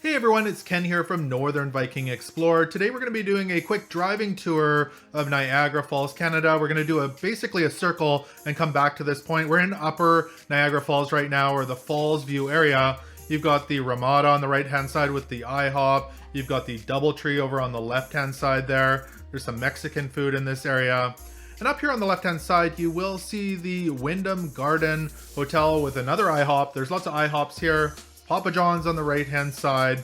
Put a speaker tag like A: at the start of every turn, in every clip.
A: Hey everyone, it's Ken here from Northern Viking Explorer. Today we're going to be doing a quick driving tour of Niagara Falls, Canada. We're going to do basically a circle and come back to this point. We're in Upper Niagara Falls right now, or the Falls View area. You've got the Ramada on the right hand side with the IHOP. You've got the Doubletree over on the left hand side there. There's some Mexican food in this area. And up here on the left hand side, you will see the Wyndham Garden Hotel with another IHOP. There's lots of IHOPs here. Papa John's on the right hand side.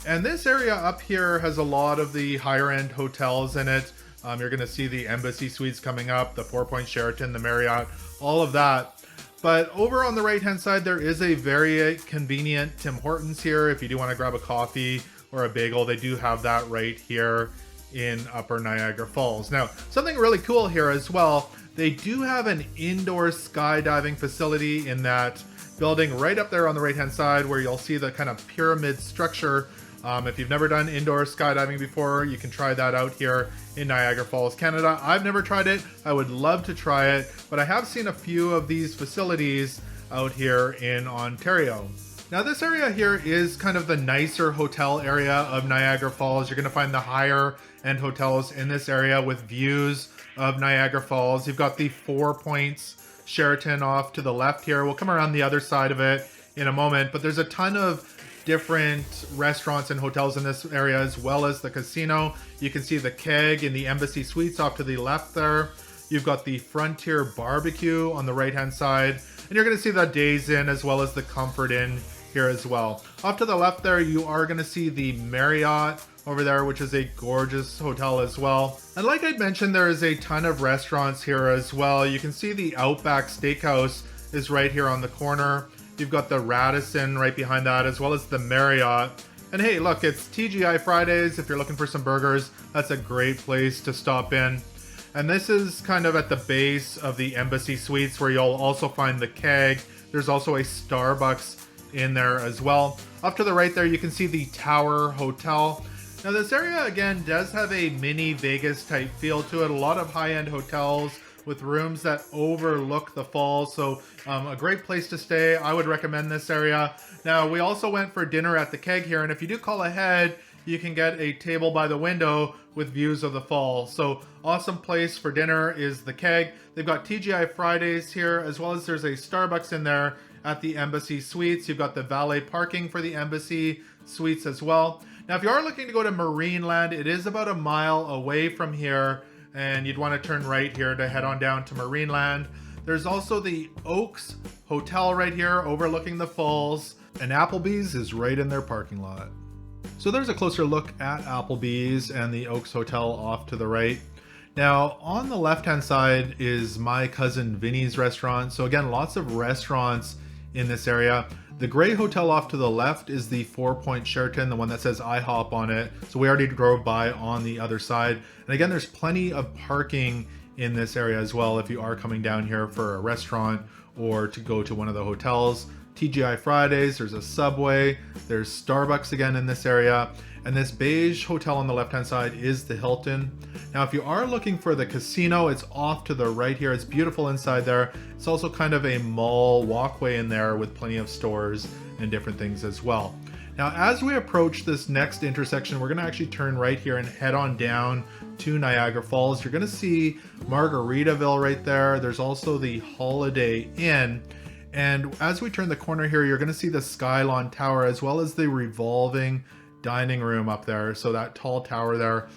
A: And this area up here has a lot of the higher end hotels in it. You're going to see the Embassy Suites coming up, the 4-Point Sheraton, the Marriott, all of that. But over on the right hand side, there is a very convenient Tim Hortons here. If you do want to grab a coffee or a bagel, they do have that right here in Upper Niagara Falls. Now, something really cool here as well, they do have an indoor skydiving facility in that building right up there on the right hand side where you'll see the kind of pyramid structure. If you've never done indoor skydiving before, you can try that out here in Niagara Falls, Canada. I've never tried it. I would love to try it, but I have seen a few of these facilities out here in Ontario. Now this area here is kind of the nicer hotel area of Niagara Falls. You're going to find the higher end hotels in this area with views of Niagara Falls. You've got the 4 Points Sheraton off to the left here. We'll come around the other side of it in a moment, but there's a ton of different restaurants and hotels in this area, as well as the casino. You can see the Keg in the Embassy Suites off to the left there. You've got the Frontier Barbecue on the right hand side, and you're going to see the Days Inn as well as the Comfort Inn here as well. Off to the left there, you are going to see the Marriott over there, which is a gorgeous hotel as well. And like I mentioned, there is a ton of restaurants here as well. You can see the Outback Steakhouse is right here on the corner. You've got the Radisson right behind that, as well as the Marriott. And hey, look, it's TGI Fridays. If you're looking for some burgers, that's a great place to stop in. And this is kind of at the base of the Embassy Suites where you'll also find the Keg. There's also a Starbucks in there as well. Up to the right there, you can see the Tower Hotel. Now this area again does have a mini Vegas type feel to it. A lot of high-end hotels with rooms that overlook the falls. So a great place to stay. I would recommend this area. Now we also went for dinner at the Keg here, and if you do call ahead, you can get a table by the window with views of the falls. So awesome place for dinner is the Keg. They've got TGI Fridays here, as well as there's a Starbucks in there at the Embassy Suites. You've got the valet parking for the Embassy Suites as well. Now, if you are looking to go to Marineland, it is about a mile away from here, and you'd want to turn right here to head on down to Marineland. There's also the Oaks Hotel right here overlooking the falls, and Applebee's is right in their parking lot. So there's a closer look at Applebee's and the Oaks Hotel off to the right. Now, on the left-hand side is my cousin Vinny's restaurant. So again, lots of restaurants in this area. The gray hotel off to the left is the 4-Point Sheraton, the one that says IHOP on it. So we already drove by on the other side. And again, there's plenty of parking in this area as well if you are coming down here for a restaurant or to go to one of the hotels. TGI Fridays, there's a Subway, there's Starbucks again in this area. And this beige hotel on the left-hand side is the Hilton. Now, if you are looking for the casino, it's off to the right here. It's beautiful inside there. It's also kind of a mall walkway in there with plenty of stores and different things as well. Now, as we approach this next intersection, we're gonna actually turn right here and head on down to Niagara Falls. You're gonna see Margaritaville right there. There's also the Holiday Inn. And as we turn the corner here, you're gonna see the Skylon Tower as well as the revolving dining room up there. So that tall tower there,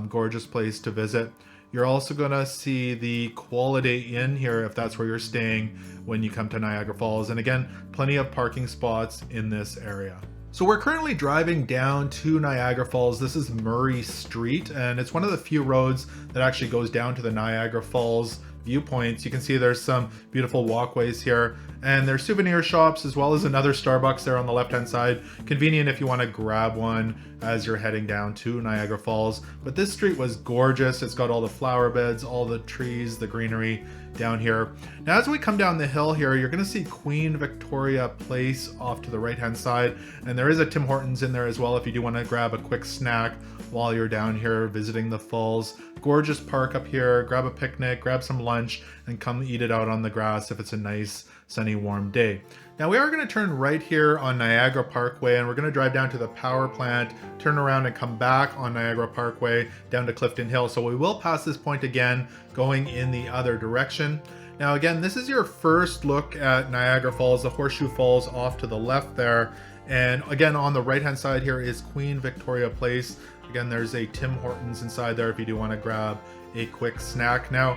A: gorgeous place to visit. You're also gonna see the Quality Inn here if that's where you're staying when you come to Niagara Falls. And again, plenty of parking spots in this area. So we're currently driving down to Niagara Falls. This is Murray Street, and it's one of the few roads that actually goes down to the Niagara Falls viewpoints. You can see there's some beautiful walkways here, and there's souvenir shops as well as another Starbucks there on the left hand side. Convenient if you want to grab one as you're heading down to Niagara Falls. But this street was gorgeous. It's got all the flower beds, all the trees, the greenery down here. Now as we come down the hill here, you're going to see Queen Victoria Place off to the right hand side, and there is a Tim Hortons in there as well if you do want to grab a quick snack while you're down here visiting the falls. Gorgeous park up here. Grab a picnic, grab some lunch, and come eat it out on the grass if it's a nice sunny, warm day. Now we are going to turn right here on Niagara Parkway, and we're going to drive down to the power plant, turn around and come back on Niagara Parkway down to Clifton Hill. So we will pass this point again going in the other direction. Now again, this is your first look at Niagara Falls, the Horseshoe Falls off to the left there. And again, on the right hand side here is Queen Victoria Place. Again, there's a Tim Hortons inside there if you do want to grab a quick snack. Now,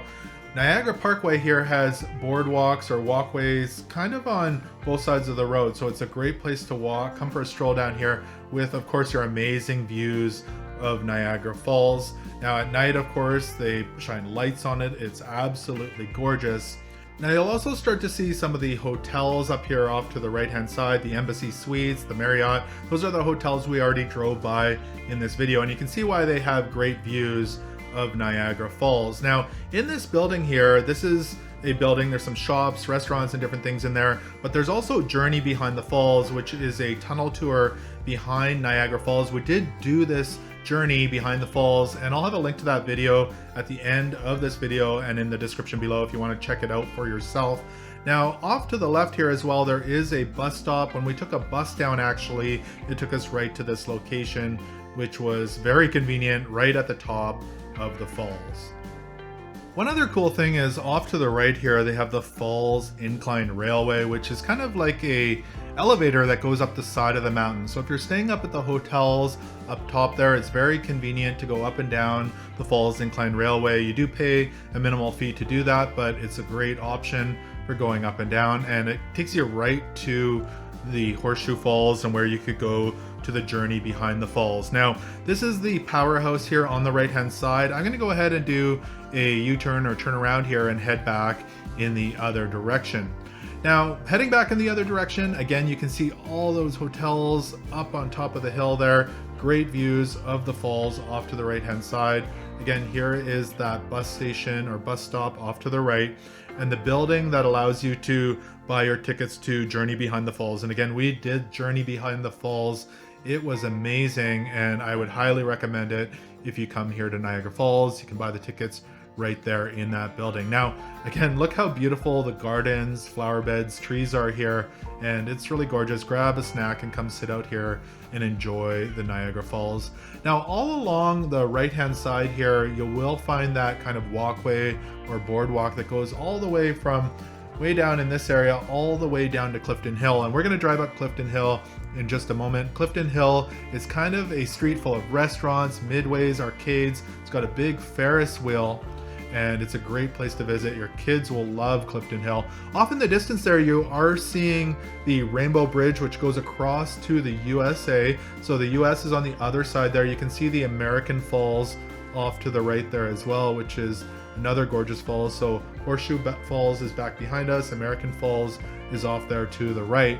A: Niagara Parkway here has boardwalks or walkways kind of on both sides of the road. So it's a great place to walk. Come for a stroll down here with, of course, your amazing views of Niagara Falls. Now at night, of course, they shine lights on it. It's absolutely gorgeous. Now you'll also start to see some of the hotels up here off to the right hand side, the Embassy Suites, the Marriott. Those are the hotels we already drove by in this video, and you can see why they have great views of Niagara Falls. Now in this building here, this is a building, there's some shops, restaurants and different things in there, but there's also Journey Behind the Falls, which is a tunnel tour behind Niagara Falls. We did do this journey behind the falls, and I'll have a link to that video at the end of this video and in the description below if you want to check it out for yourself. Now off to the left here as well, there is a bus stop. When we took a bus down, actually it took us right to this location, which was very convenient, right at the top of the falls. One other cool thing is off to the right here, they have the Falls Incline Railway, which is kind of like a elevator that goes up the side of the mountain. So if you're staying up at the hotels up top there, it's very convenient to go up and down the Falls Incline Railway. You do pay a minimal fee to do that, but it's a great option for going up and down, and it takes you right to the Horseshoe Falls and where you could go to the Journey Behind the Falls. Now this is the powerhouse here on the right hand side. I'm going to go ahead and do a U-turn or turn around here and head back in the other direction. Now heading back in the other direction, again you can see all those hotels up on top of the hill there. Great views of the falls off to the right hand side. Again, here is that bus station or bus stop off to the right, and the building that allows you to buy your tickets to Journey Behind the Falls. And again, we did Journey Behind the Falls. It was amazing, and I would highly recommend it if you come here to Niagara Falls. You can buy the tickets right there in that building. Now, again, look how beautiful the gardens, flower beds, trees are here, and it's really gorgeous. Grab a snack and come sit out here and enjoy the Niagara Falls. Now, all along the right-hand side here, you will find that kind of walkway or boardwalk that goes all the way from way down in this area all the way down to Clifton Hill, and we're going to drive up Clifton Hill in just a moment. Clifton Hill is kind of a street full of restaurants, midways, arcades. It's got a big Ferris wheel, and it's a great place to visit. Your kids will love Clifton Hill. Off in the distance there, you are seeing the Rainbow Bridge, which goes across to the USA. So the US is on the other side there. You can see the American Falls off to the right there as well, which is another gorgeous falls. So Horseshoe Falls is back behind us. American Falls is off there to the right.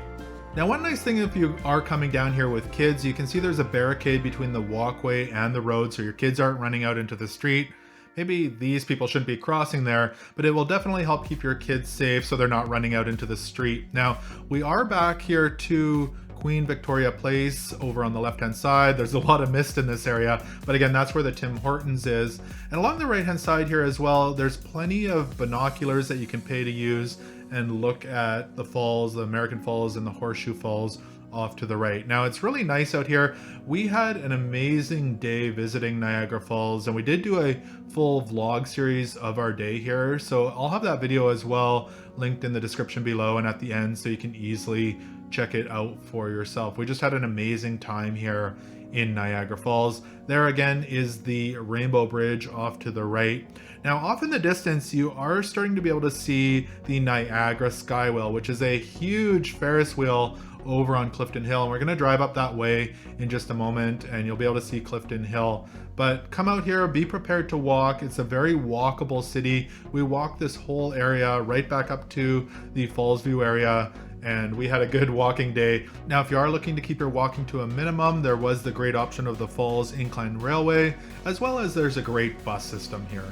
A: Now, one nice thing if you are coming down here with kids, you can see there's a barricade between the walkway and the road, so your kids aren't running out into the street. Maybe these people shouldn't be crossing there, but it will definitely help keep your kids safe so they're not running out into the street. Now, we are back here to Queen Victoria Place over on the left-hand side. There's a lot of mist in this area, but again, that's where the Tim Hortons is. And along the right-hand side here as well, there's plenty of binoculars that you can pay to use and look at the falls, the American Falls and the Horseshoe Falls off to the right. Now, it's really nice out here. We had an amazing day visiting Niagara Falls, and we did do a full vlog series of our day here. So I'll have that video as well linked in the description below and at the end, so you can easily check it out for yourself. We just had an amazing time here in Niagara Falls. There again is the Rainbow Bridge off to the right. Now, off in the distance, you are starting to be able to see the Niagara Skywheel, which is a huge Ferris wheel over on Clifton Hill, and we're going to drive up that way in just a moment and you'll be able to see Clifton Hill. But come out here, be prepared to walk. It's a very walkable city. We walked this whole area right back up to the Falls View area, and we had a good walking day. Now, if you are looking to keep your walking to a minimum, there was the great option of the Falls Incline Railway, as well as there's a great bus system here.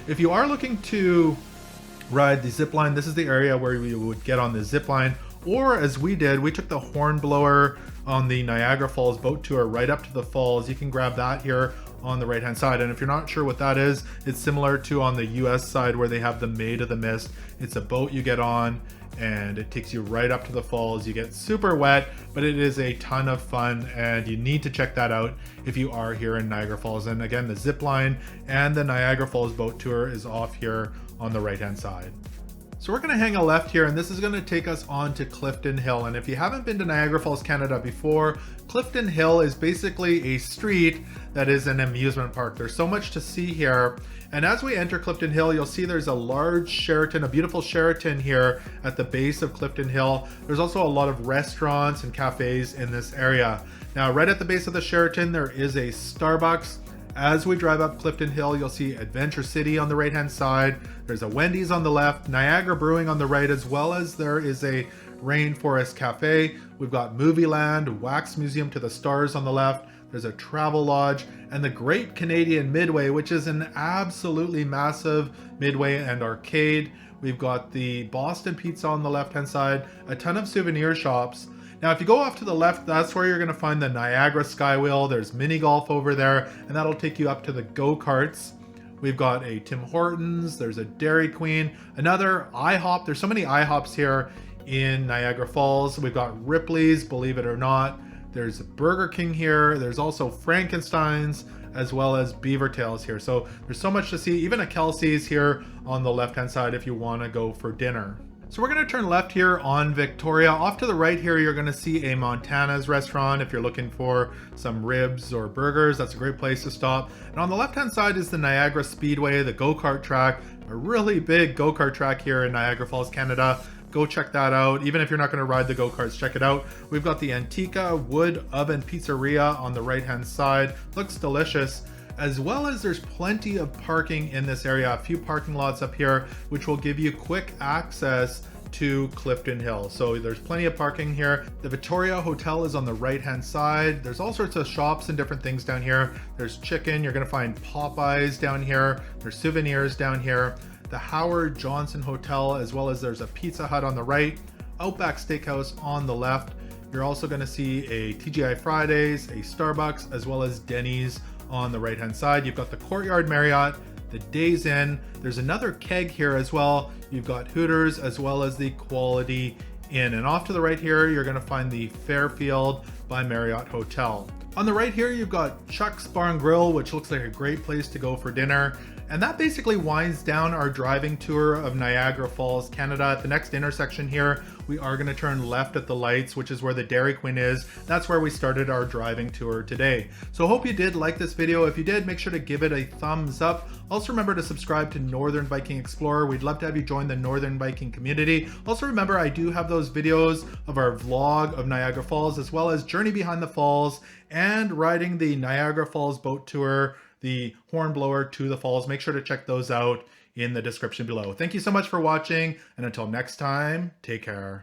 A: If you are looking to ride the zip line, this is the area where you would get on the zip line. Or as we did, we took the hornblower on the Niagara Falls boat tour right up to the falls. You can grab that here on the right hand side. And if you're not sure what that is, it's similar to on the US side where they have the Maid of the Mist. It's a boat you get on and it takes you right up to the falls. You get super wet, but it is a ton of fun and you need to check that out if you are here in Niagara Falls. And again, the zip line and the Niagara Falls boat tour is off here on the right hand side. So we're going to hang a left here, and this is going to take us on to Clifton Hill. And if you haven't been to Niagara Falls, Canada before, Clifton Hill is basically a street that is an amusement park. There's so much to see here. And as we enter Clifton Hill, you'll see there's a large Sheraton, a beautiful Sheraton here at the base of Clifton Hill. There's also a lot of restaurants and cafes in this area. Now, right at the base of the Sheraton, there is a Starbucks. As we drive up Clifton Hill, you'll see Adventure City on the right-hand side. There's a Wendy's on the left, Niagara Brewing on the right, as well as there is a Rainforest Cafe. We've got Movie Land, Wax Museum to the Stars on the left. There's a Travel Lodge and the Great Canadian Midway, which is an absolutely massive midway and arcade. We've got the Boston Pizza on the left-hand side, a ton of souvenir shops. Now, if you go off to the left, that's where you're going to find the Niagara Skywheel. There's mini golf over there, and that'll take you up to the go-karts. We've got a Tim Hortons, there's a Dairy Queen, another IHOP. There's so many IHOPs here in Niagara Falls. We've got Ripley's, believe it or not. There's Burger King here. There's also Frankenstein's, as well as Beaver Tails here. So there's so much to see. Even a Kelsey's here on the left-hand side if you want to go for dinner. So we're going to turn left here on Victoria. Off to the right here, you're going to see a Montana's restaurant. If you're looking for some ribs or burgers, that's a great place to stop. And on the left-hand side is the Niagara Speedway, the go-kart track, a really big go-kart track here in Niagara Falls, Canada. Go check that out. Even if you're not going to ride the go-karts, check it out. We've got the Antica Wood Oven Pizzeria on the right-hand side. Looks delicious. As well as there's plenty of parking in this area, a few parking lots up here, which will give you quick access to Clifton Hill. So there's plenty of parking here. The Victoria Hotel is on the right-hand side. There's all sorts of shops and different things down here. There's chicken, you're gonna find Popeyes down here. There's souvenirs down here. The Howard Johnson Hotel, as well as there's a Pizza Hut on the right, Outback Steakhouse on the left. You're also gonna see a TGI Fridays, a Starbucks, as well as Denny's on the right hand side. You've got the Courtyard Marriott, the Days Inn. There's another Keg here as well. You've got Hooters as well as the Quality Inn. And off to the right here, you're going to find the Fairfield by Marriott Hotel. On the right here, you've got Chuck's Bar and Grill, which looks like a great place to go for dinner. And that basically winds down our driving tour of Niagara Falls, Canada. At the next intersection here, we are going to turn left at the lights, which is where the Dairy Queen is. That's where we started our driving tour today. So I hope you did like this video. If you did, make sure to give it a thumbs up. Also remember to subscribe to Northern Viking Explorer. We'd love to have you join the Northern Viking community. Also remember, I do have those videos of our vlog of Niagara Falls, as well as Journey Behind the Falls and riding the Niagara Falls boat tour, the Hornblower to the falls. Make sure to check those out in the description below. Thank you so much for watching, and until next time, take care.